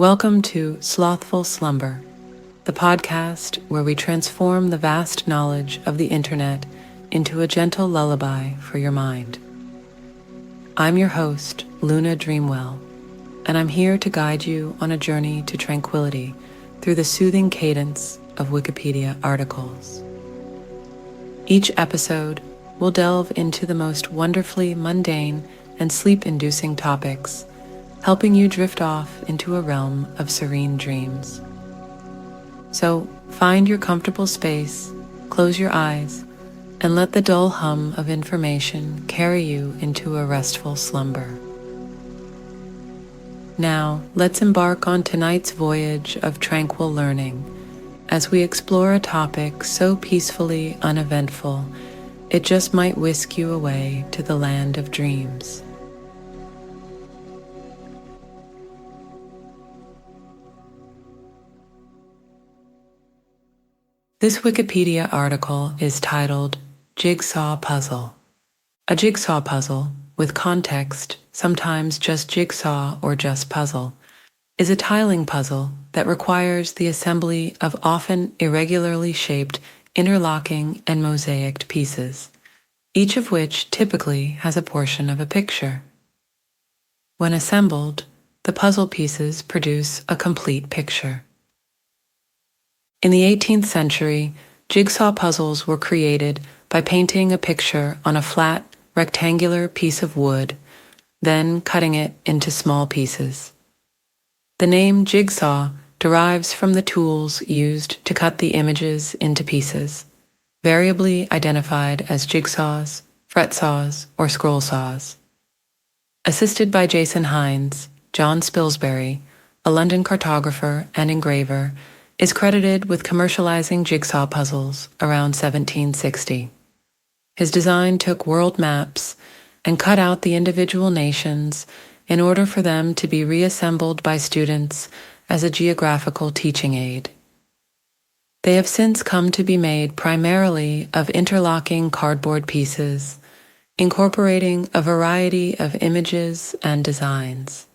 Welcome to Slothful Slumber, the podcast where we transform the vast knowledge of the internet into a gentle lullaby for your mind. I'm your host, Luna Dreamwell, and I'm here to guide you on a journey to tranquility through the soothing cadence of Wikipedia articles. Each episode will delve into the most wonderfully mundane and sleep-inducing topics, helping you drift off into a realm of serene dreams. So find your comfortable space, close your eyes, and let the dull hum of information carry you into a restful slumber. Now, let's embark on tonight's voyage of tranquil learning as we explore a topic so peacefully uneventful, it just might whisk you away to the land of dreams. This Wikipedia article is titled Jigsaw Puzzle. A jigsaw puzzle, with context, sometimes just jigsaw or just puzzle, is a tiling puzzle that requires the assembly of often irregularly shaped, interlocking, and mosaicked pieces, each of which typically has a portion of a picture. When assembled, the puzzle pieces produce a complete picture. In the 18th century, jigsaw puzzles were created by painting a picture on a flat, rectangular piece of wood, then cutting it into small pieces. The name jigsaw derives from the tools used to cut the images into pieces, variably identified as jigsaws, fret saws, or scroll saws. Assisted by Jason Hines, John Spilsbury, a London cartographer and engraver, is credited with commercializing jigsaw puzzles around 1760. His design took world maps and cut out the individual nations in order for them to be reassembled by students as a geographical teaching aid. They have since come to be made primarily of interlocking cardboard pieces, incorporating a variety of images and designs.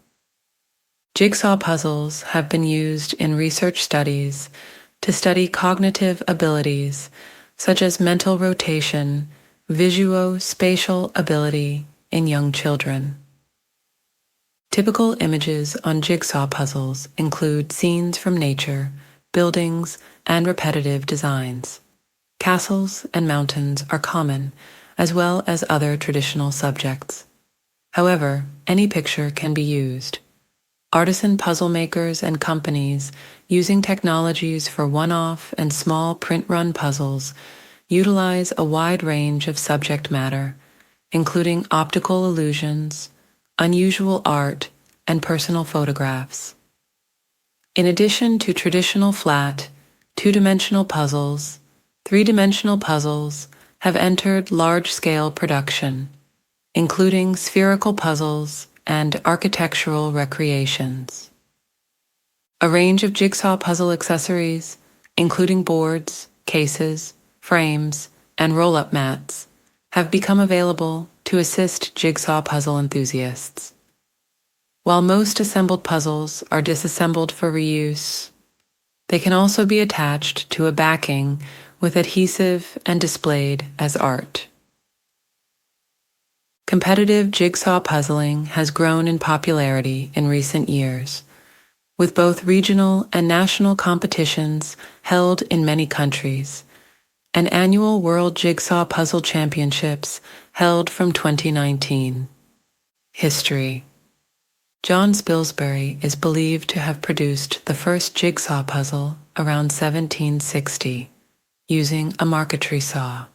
Jigsaw puzzles have been used in research studies to study cognitive abilities such as mental rotation, visuospatial ability in young children. Typical images on jigsaw puzzles include scenes from nature, buildings, and repetitive designs. Castles and mountains are common, as well as other traditional subjects. However, any picture can be used. Artisan puzzle makers and companies using technologies for one-off and small print-run puzzles utilize a wide range of subject matter, including optical illusions, unusual art, and personal photographs. In addition to traditional flat, two-dimensional puzzles, three-dimensional puzzles have entered large-scale production, including spherical puzzles and architectural recreations. A range of jigsaw puzzle accessories, including boards, cases, frames, and roll-up mats, have become available to assist jigsaw puzzle enthusiasts. While most assembled puzzles are disassembled for reuse, they can also be attached to a backing with adhesive and displayed as art. Competitive jigsaw puzzling has grown in popularity in recent years, with both regional and national competitions held in many countries, and annual World Jigsaw Puzzle Championships held from 2019. History. John Spilsbury is believed to have produced the first jigsaw puzzle around 1760, using a marquetry saw.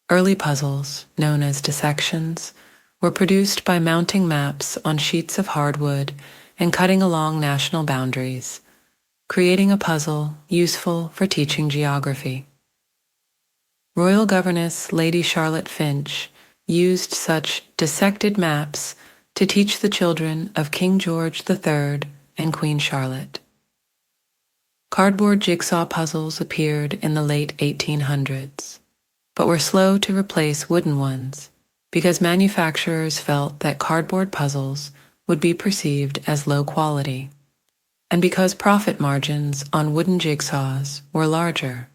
Early puzzles, known as dissections, were produced by mounting maps on sheets of hardwood and cutting along national boundaries, creating a puzzle useful for teaching geography. Royal governess Lady Charlotte Finch used such dissected maps to teach the children of King George III and Queen Charlotte. Cardboard jigsaw puzzles appeared in the late 1800s. But were slow to replace wooden ones because manufacturers felt that cardboard puzzles would be perceived as low quality. and because profit margins on wooden jigsaws were larger.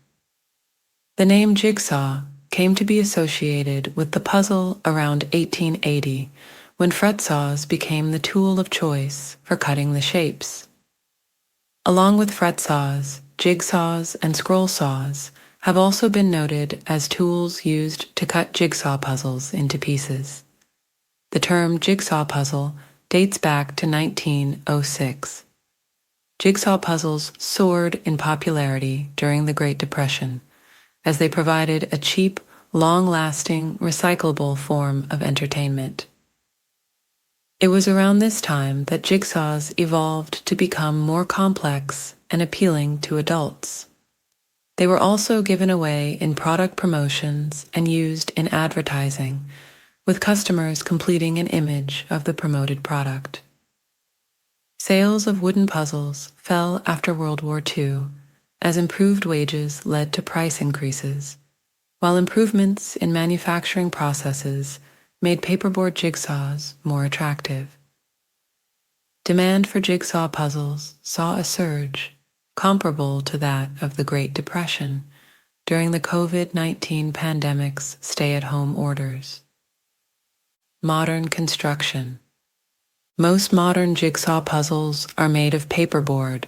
The name jigsaw came to be associated with the puzzle around 1880, when fret saws became the tool of choice for cutting the shapes. Along with fret saws, jigsaws and scroll saws have also been noted as tools used to cut jigsaw puzzles into pieces. The term jigsaw puzzle dates back to 1906. Jigsaw puzzles soared in popularity during the Great Depression, as they provided a cheap, long-lasting, recyclable form of entertainment. It was around this time that jigsaws evolved to become more complex and appealing to adults. They were also given away in product promotions and used in advertising, with customers completing an image of the promoted product. Sales of wooden puzzles fell after World War II, as improved wages led to price increases, while improvements in manufacturing processes made paperboard jigsaws more attractive. Demand for jigsaw puzzles saw a surge comparable to that of the Great Depression during the COVID-19 pandemic's stay-at-home orders. Modern construction. Most modern jigsaw puzzles are made of paperboard,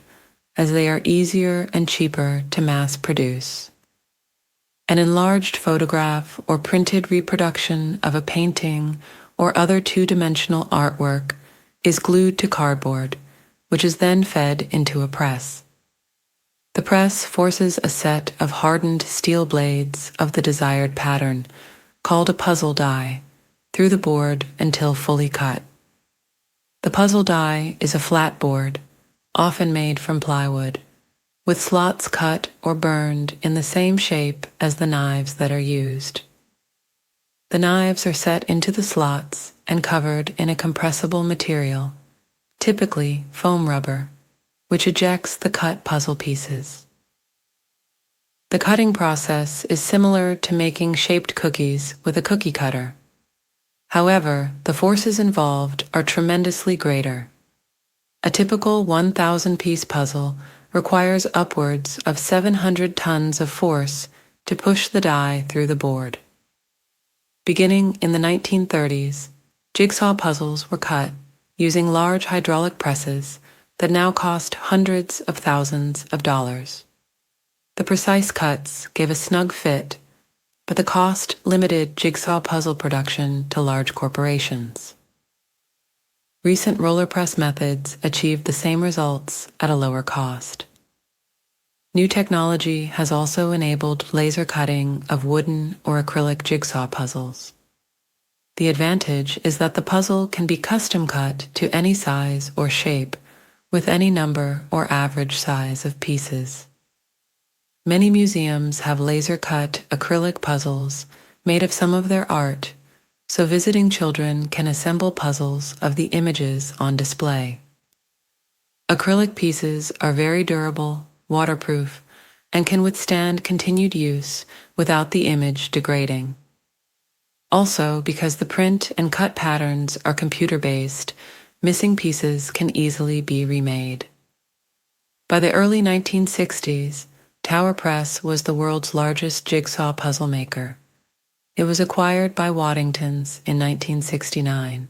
as they are easier and cheaper to mass produce. An enlarged photograph or printed reproduction of a painting or other two-dimensional artwork is glued to cardboard, which is then fed into a press. The press forces a set of hardened steel blades of the desired pattern, called a puzzle die, through the board until fully cut. The puzzle die is a flat board, often made from plywood, with slots cut or burned in the same shape as the knives that are used. The knives are set into the slots and covered in a compressible material, typically foam rubber, which ejects the cut puzzle pieces. The cutting process is similar to making shaped cookies with a cookie cutter. However, the forces involved are tremendously greater. A typical 1,000-piece puzzle requires upwards of 700 tons of force to push the die through the board. Beginning in the 1930s, jigsaw puzzles were cut using large hydraulic presses that now cost hundreds of thousands of dollars. The precise cuts gave a snug fit, but the cost limited jigsaw puzzle production to large corporations. Recent roller press methods achieved the same results at a lower cost. New technology has also enabled laser cutting of wooden or acrylic jigsaw puzzles. The advantage is that the puzzle can be custom cut to any size or shape, with any number or average size of pieces. Many museums have laser-cut acrylic puzzles made of some of their art, so visiting children can assemble puzzles of the images on display. Acrylic pieces are very durable, waterproof, and can withstand continued use without the image degrading. Also, because the print and cut patterns are computer-based, missing pieces can easily be remade. By the early 1960s, Tower Press was the world's largest jigsaw puzzle maker. It was acquired by Waddington's in 1969.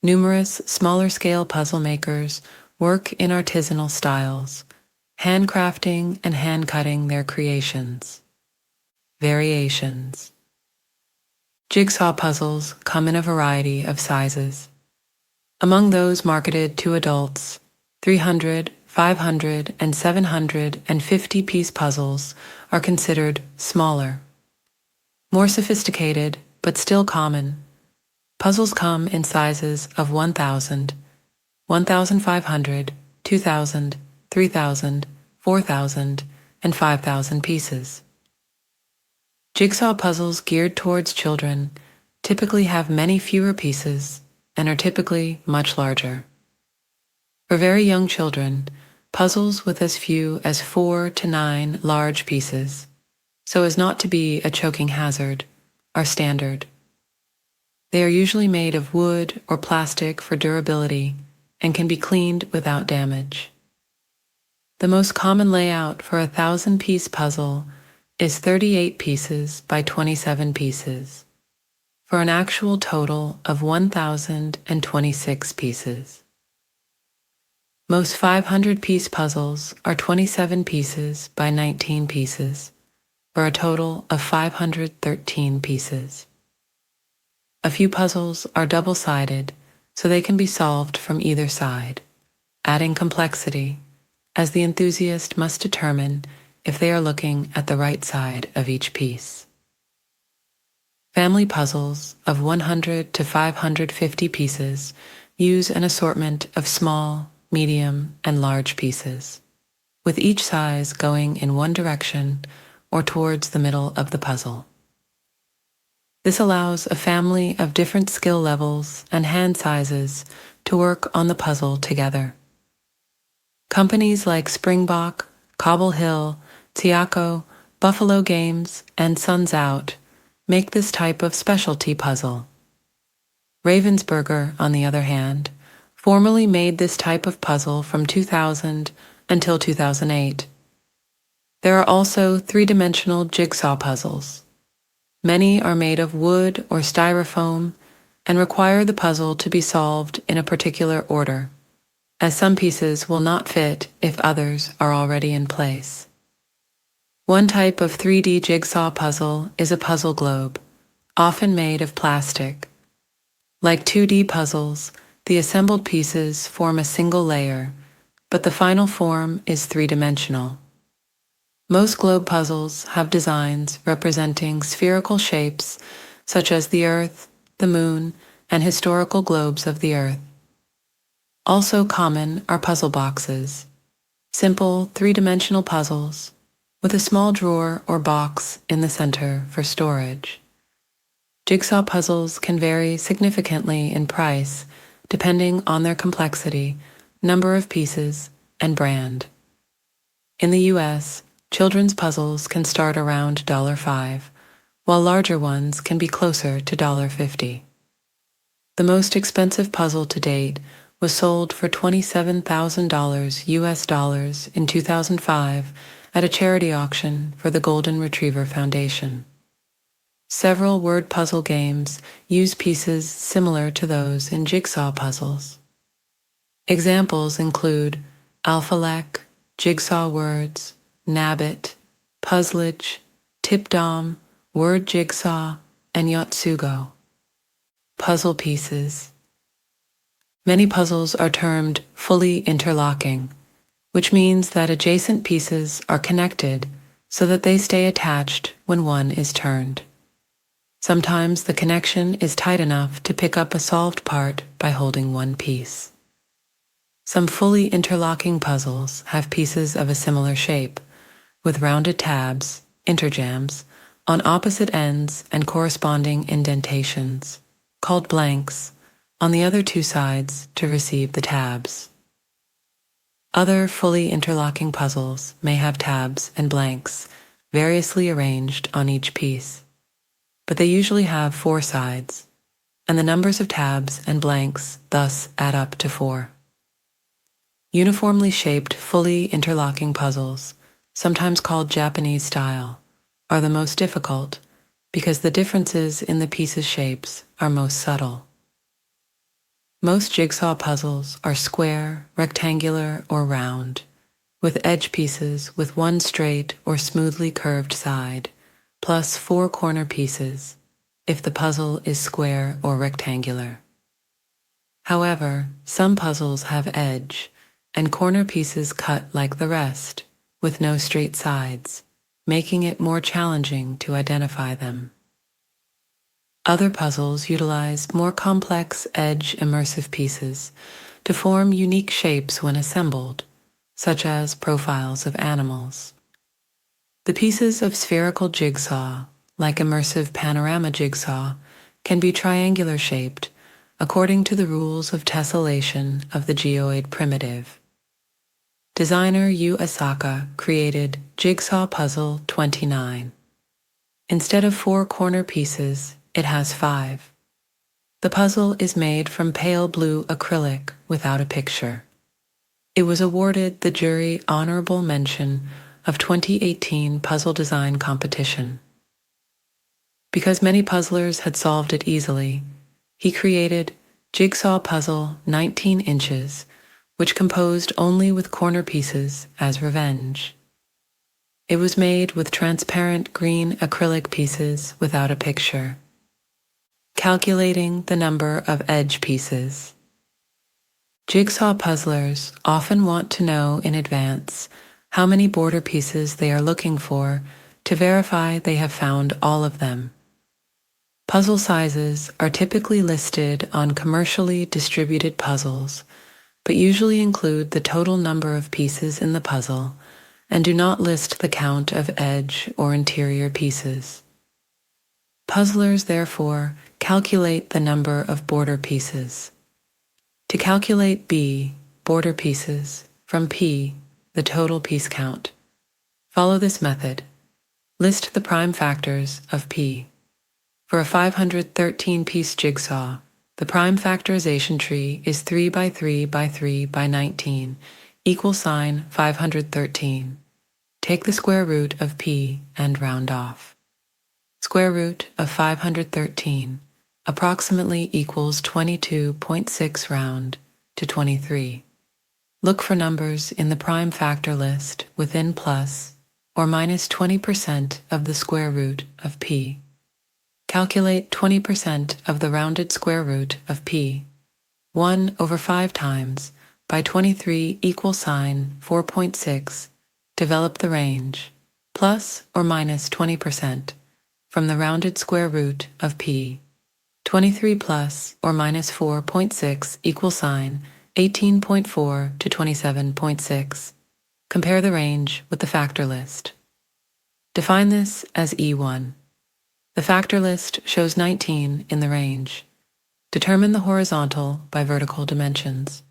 Numerous smaller-scale puzzle makers work in artisanal styles, handcrafting and hand-cutting their creations. Variations. Jigsaw puzzles come in a variety of sizes. Among those marketed to adults, 300, 500, and 750-piece puzzles are considered smaller. More sophisticated, but still common, puzzles come in sizes of 1,000, 1,500, 2,000, 3,000, 4,000, and 5,000 pieces. Jigsaw puzzles geared towards children typically have many fewer pieces and are typically much larger. For very young children, puzzles with as few as 4 to 9 large pieces, so as not to be a choking hazard, are standard. They are usually made of wood or plastic for durability and can be cleaned without damage. The most common layout for a 1,000-piece puzzle is 38 pieces by 27 pieces, for an actual total of 1,026 pieces. Most 500-piece puzzles are 27 pieces by 19 pieces, for a total of 513 pieces. A few puzzles are double-sided, so they can be solved from either side, adding complexity, as the enthusiast must determine if they are looking at the right side of each piece. Family puzzles of 100 to 550 pieces use an assortment of small, medium, and large pieces, with each size going in one direction or towards the middle of the puzzle. This allows a family of different skill levels and hand sizes to work on the puzzle together. Companies like Springbok, Cobble Hill, Tiaco, Buffalo Games, and Suns Out make this type of specialty puzzle. Ravensburger, on the other hand, formerly made this type of puzzle from 2000 until 2008. There are also three-dimensional jigsaw puzzles. Many are made of wood or styrofoam and require the puzzle to be solved in a particular order, as some pieces will not fit if others are already in place. One type of 3D jigsaw puzzle is a puzzle globe, often made of plastic. Like 2D puzzles, the assembled pieces form a single layer, but the final form is three-dimensional. Most globe puzzles have designs representing spherical shapes such as the Earth, the Moon, and historical globes of the Earth. Also common are puzzle boxes, simple three-dimensional puzzles with a small drawer or box in the center for storage. Jigsaw puzzles can vary significantly in price depending on their complexity, number of pieces, and brand. In the US, children's puzzles can start around $5, while larger ones can be closer to $50. The most expensive puzzle to date was sold for $27,000 US dollars in 2005 at a charity auction for the Golden Retriever Foundation. Several word puzzle games use pieces similar to those in jigsaw puzzles. Examples include Alphalek, Jigsaw Words, Nabbit, Puzzlage, Tipdom, Word Jigsaw, and Yotsugo. Puzzle pieces. Many puzzles are termed fully interlocking, which means that adjacent pieces are connected so that they stay attached when one is turned. Sometimes the connection is tight enough to pick up a solved part by holding one piece. Some fully interlocking puzzles have pieces of a similar shape, with rounded tabs, interjams, on opposite ends and corresponding indentations, called blanks, on the other two sides to receive the tabs. Other fully interlocking puzzles may have tabs and blanks variously arranged on each piece, but they usually have 4 sides, and the numbers of tabs and blanks thus add up to 4. Uniformly shaped, fully interlocking puzzles, sometimes called Japanese style, are the most difficult because the differences in the pieces' shapes are most subtle. Most jigsaw puzzles are square, rectangular, or round, with edge pieces with one straight or smoothly curved side, plus 4 corner pieces, if the puzzle is square or rectangular. However, some puzzles have edge, and corner pieces cut like the rest, with no straight sides, making it more challenging to identify them. Other puzzles utilize more complex edge immersive pieces to form unique shapes when assembled, such as profiles of animals. The pieces of spherical jigsaw, like immersive panorama jigsaw, can be triangular shaped according to the rules of tessellation of the geoid primitive. Designer Yu Asaka created Jigsaw Puzzle 29. Instead of 4 corner pieces, it has 5. The puzzle is made from pale blue acrylic without a picture. It was awarded the Jury Honorable Mention of 2018 Puzzle Design Competition. Because many puzzlers had solved it easily, he created Jigsaw Puzzle 19 inches, which composed only with corner pieces as revenge. It was made with transparent green acrylic pieces without a picture. Calculating the number of edge pieces. Jigsaw puzzlers often want to know in advance how many border pieces they are looking for to verify they have found all of them. Puzzle sizes are typically listed on commercially distributed puzzles, but usually include the total number of pieces in the puzzle and do not list the count of edge or interior pieces. Puzzlers, therefore, calculate the number of border pieces. To calculate B, border pieces, from P, the total piece count, follow this method. List the prime factors of P. For a 513-piece jigsaw, the prime factorization tree is 3 by 3 by 3 by 19, equal sign 513. Take the square root of P and round off. Square root of 513 approximately equals 22.6 round to 23. Look for numbers in the prime factor list within plus or minus 20% of the square root of P. Calculate 20% of the rounded square root of P. 1 over 5 times by 23 equal sign 4.6. Develop the range, plus or minus 20%, from the rounded square root of P. 23 plus or minus 4.6 equal sign 18.4 to 27.6. Compare the range with the factor list. Define this as E1. The factor list shows 19 in the range. Determine the horizontal by vertical dimensions.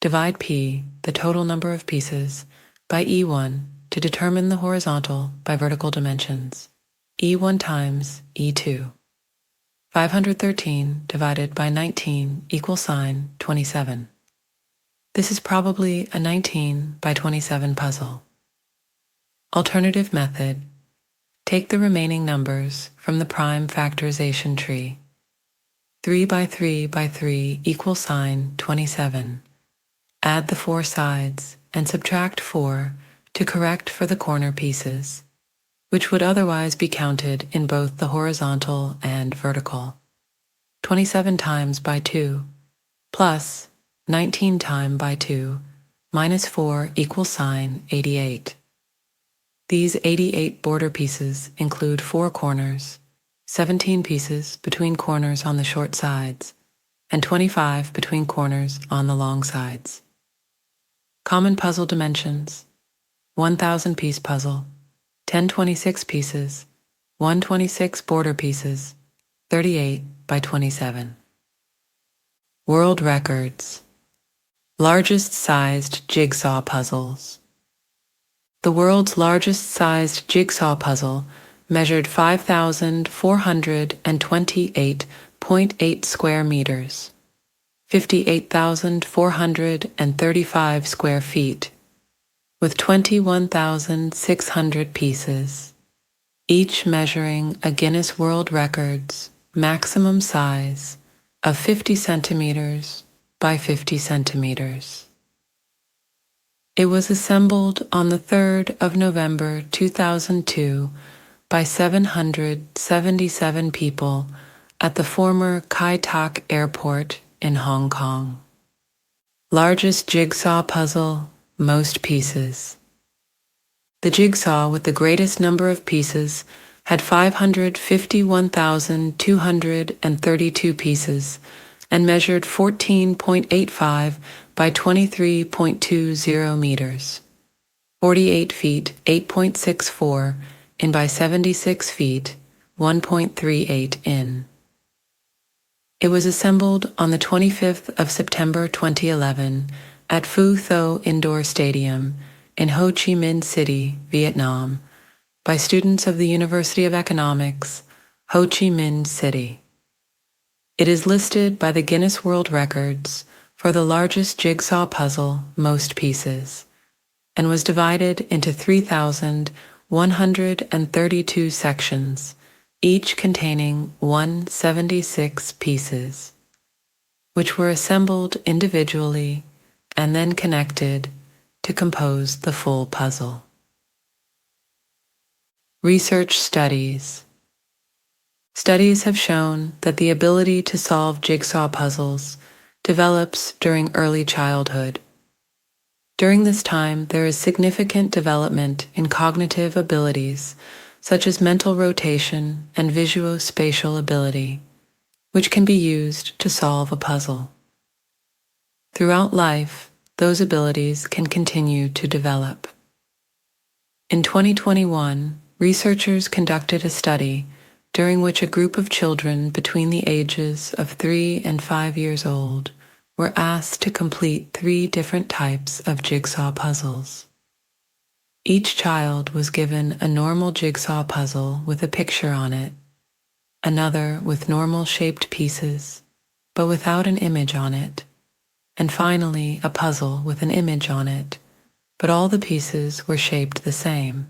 Divide P, the total number of pieces, by E1 to determine the horizontal by vertical dimensions. E1 times E2. 513 divided by 19 equal sign 27. This is probably a 19 by 27 puzzle. Alternative method. Take the remaining numbers from the prime factorization tree. 3 by 3 by 3 equal sign 27. Add the 4 sides and subtract 4 to correct for the corner pieces, which would otherwise be counted in both the horizontal and vertical. 27 times by 2 plus 19 times by 2 minus 4 equals sign 88. These 88 border pieces include 4 corners, 17 pieces between corners on the short sides, and 25 between corners on the long sides. Common puzzle dimensions: 1,000 piece puzzle, 1026 pieces, 126 border pieces, 38 by 27. World records. Largest sized jigsaw puzzles. The world's largest sized jigsaw puzzle measured 5,428.8 square meters, 58,435 square feet, with 21,600 pieces, each measuring a Guinness World Records maximum size of 50 centimeters by 50 centimeters. It was assembled on the 3rd of November 2002 by 777 people at the former Kai Tak Airport in Hong Kong. Largest jigsaw puzzle, most pieces. The jigsaw with the greatest number of pieces had 551,232 pieces and measured 14.85 by 23.20 meters, 48 feet 8.64 in by 76 feet 1.38 in. It was assembled on the 25th of September 2011 at Phu Tho Indoor Stadium in Ho Chi Minh City, Vietnam, by students of the University of Economics, Ho Chi Minh City. It is listed by the Guinness World Records for the largest jigsaw puzzle, most pieces, and was divided into 3,132 sections, each containing 176 pieces, which were assembled individually and then connected to compose the full puzzle. Research studies. Studies have shown that the ability to solve jigsaw puzzles develops during early childhood. During this time, there is significant development in cognitive abilities such as mental rotation and visuospatial ability, which can be used to solve a puzzle. Throughout life, those abilities can continue to develop. In 2021, researchers conducted a study during which a group of children between the ages of 3 and 5 years old were asked to complete 3 different types of jigsaw puzzles. Each child was given a normal jigsaw puzzle with a picture on it, another with normal shaped pieces, but without an image on it, and finally a puzzle with an image on it, but all the pieces were shaped the same.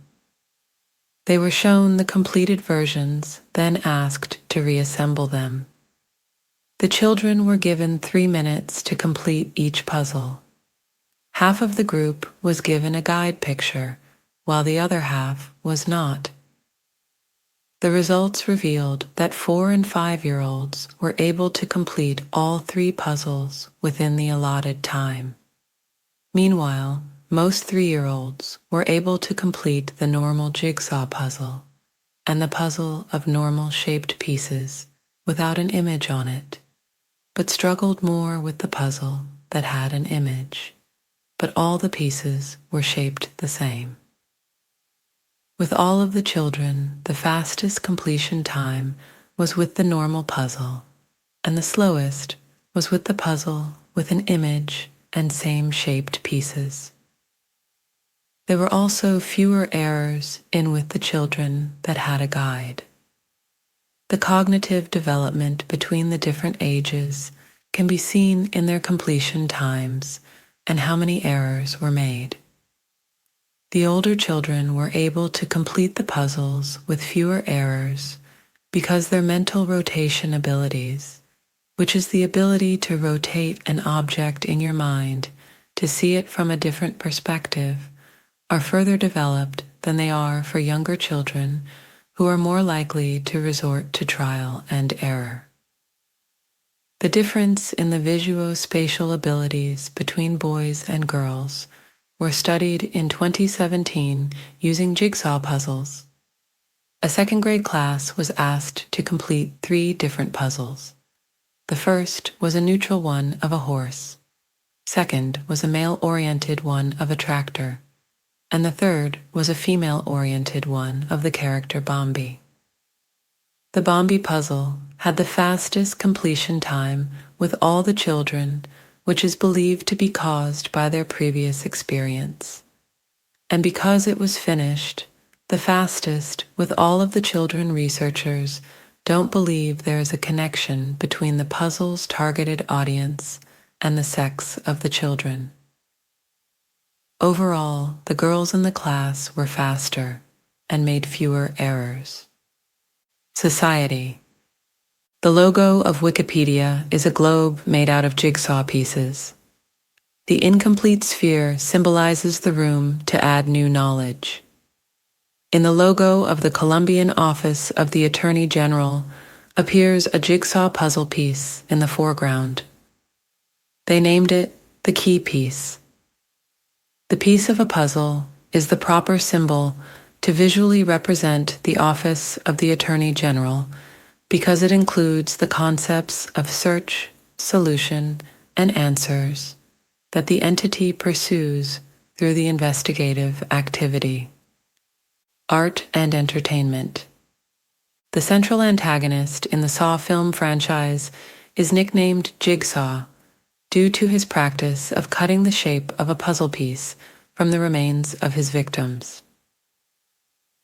They were shown the completed versions, then asked to reassemble them. The children were given 3 minutes to complete each puzzle. Half of the group was given a guide picture, while the other half was not. The results revealed that 4 and 5-year-olds were able to complete all 3 puzzles within the allotted time. Meanwhile, most 3-year-olds were able to complete the normal jigsaw puzzle and the puzzle of normal shaped pieces without an image on it, but struggled more with the puzzle that had an image, but all the pieces were shaped the same. With all of the children, the fastest completion time was with the normal puzzle, and the slowest was with the puzzle with an image and same shaped pieces. There were also fewer errors in with the children that had a guide. The cognitive development between the different ages can be seen in their completion times and how many errors were made. The older children were able to complete the puzzles with fewer errors because their mental rotation abilities, which is the ability to rotate an object in your mind to see it from a different perspective, are further developed than they are for younger children who are more likely to resort to trial and error. The difference in the visuospatial abilities between boys and girls were studied in 2017 using jigsaw puzzles. A second-grade class was asked to complete 3 different puzzles. The first was a neutral one of a horse. Second was a male-oriented one of a tractor. And the third was a female-oriented one of the character Bambi. The Bambi puzzle had the fastest completion time with all the children, which is believed to be caused by their previous experience. And because it was finished, the fastest with all of the children, researchers don't believe there is a connection between the puzzle's targeted audience and the sex of the children. Overall, the girls in the class were faster and made fewer errors. Society. The logo of Wikipedia is a globe made out of jigsaw pieces. The incomplete sphere symbolizes the room to add new knowledge. In the logo of the Colombian Office of the Attorney General appears a jigsaw puzzle piece in the foreground. They named it the key piece. The piece of a puzzle is the proper symbol to visually represent the Office of the Attorney General because it includes the concepts of search, solution, and answers that the entity pursues through the investigative activity. Art and entertainment. The central antagonist in the Saw film franchise is nicknamed Jigsaw due to his practice of cutting the shape of a puzzle piece from the remains of his victims.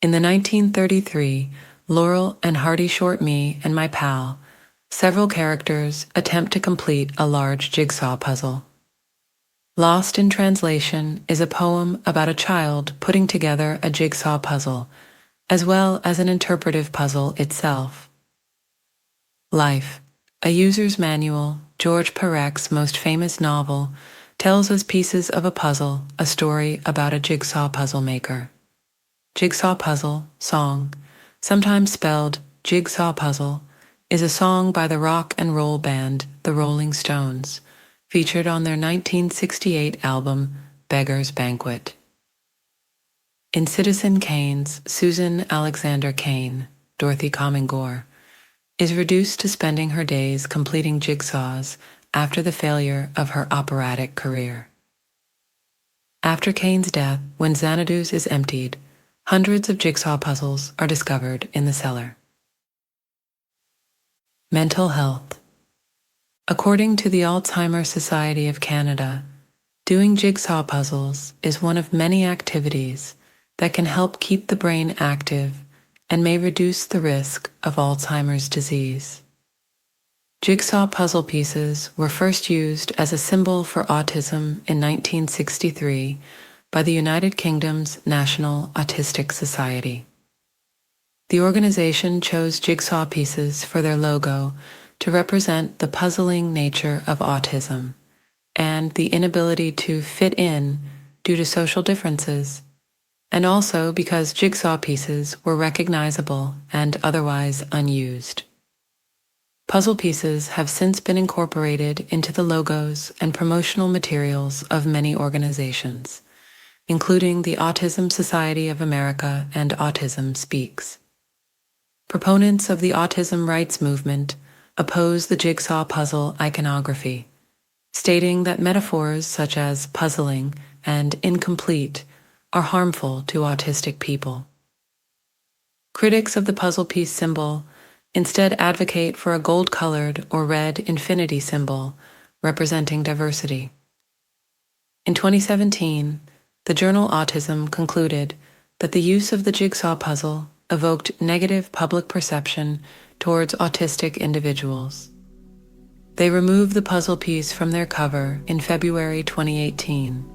In the 1933 Laurel and Hardy short Me and My Pal, Several characters attempt to complete a large jigsaw puzzle. Lost in Translation is a poem about a child putting together a jigsaw puzzle, as well as an interpretive puzzle itself. Life, a user's manual, George Perec's most famous novel, tells us pieces of a puzzle, a story about a jigsaw puzzle maker. Jigsaw Puzzle, Song, sometimes spelled Jigsaw Puzzle, is a song by the rock and roll band The Rolling Stones, featured on their 1968 album Beggar's Banquet. In Citizen Kane's Susan Alexander Kane, Dorothy Common Gore, is reduced to spending her days completing jigsaws after the failure of her operatic career. After Kane's death, when Xanadu's is emptied, hundreds of jigsaw puzzles are discovered in the cellar. Mental health. According to the Alzheimer's Society of Canada, doing jigsaw puzzles is one of many activities that can help keep the brain active and may reduce the risk of Alzheimer's disease. Jigsaw puzzle pieces were first used as a symbol for autism in 1963 by the United Kingdom's National Autistic Society. The organization chose jigsaw pieces for their logo to represent the puzzling nature of autism and the inability to fit in due to social differences, and also because jigsaw pieces were recognizable and otherwise unused. Puzzle pieces have since been incorporated into the logos and promotional materials of many organizations, including the Autism Society of America and Autism Speaks. Proponents of the autism rights movement oppose the jigsaw puzzle iconography, stating that metaphors such as puzzling and incomplete are harmful to autistic people. Critics of the puzzle piece symbol instead advocate for a gold-colored or red infinity symbol representing diversity. In 2017, the journal Autism concluded that the use of the jigsaw puzzle evoked negative public perception towards autistic individuals. They removed the puzzle piece from their cover in February 2018,